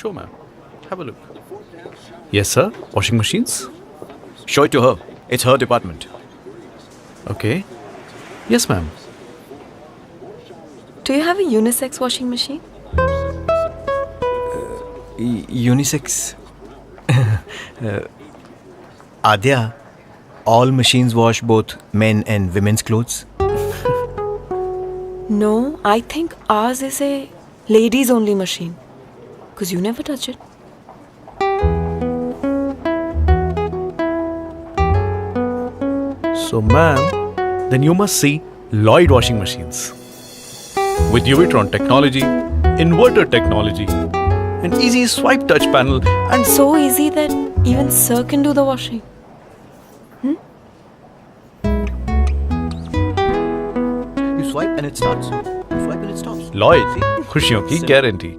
Sure, ma'am. Have a look. Yes, sir. Washing machines? Show it to her. It's her department. Okay. Yes, ma'am. Do you have a unisex washing machine? Unisex. Adya, all machines wash both men and women's clothes. No, I think ours is a ladies only machine. Because you never touch it. So, ma'am, then you must see Lloyd washing machines. With UV-Tron technology, inverter technology, an easy swipe touch panel, and So easy that even Sir can do the washing. You swipe and it starts. You swipe and it stops. Lloyd, खुशियों की guarantee.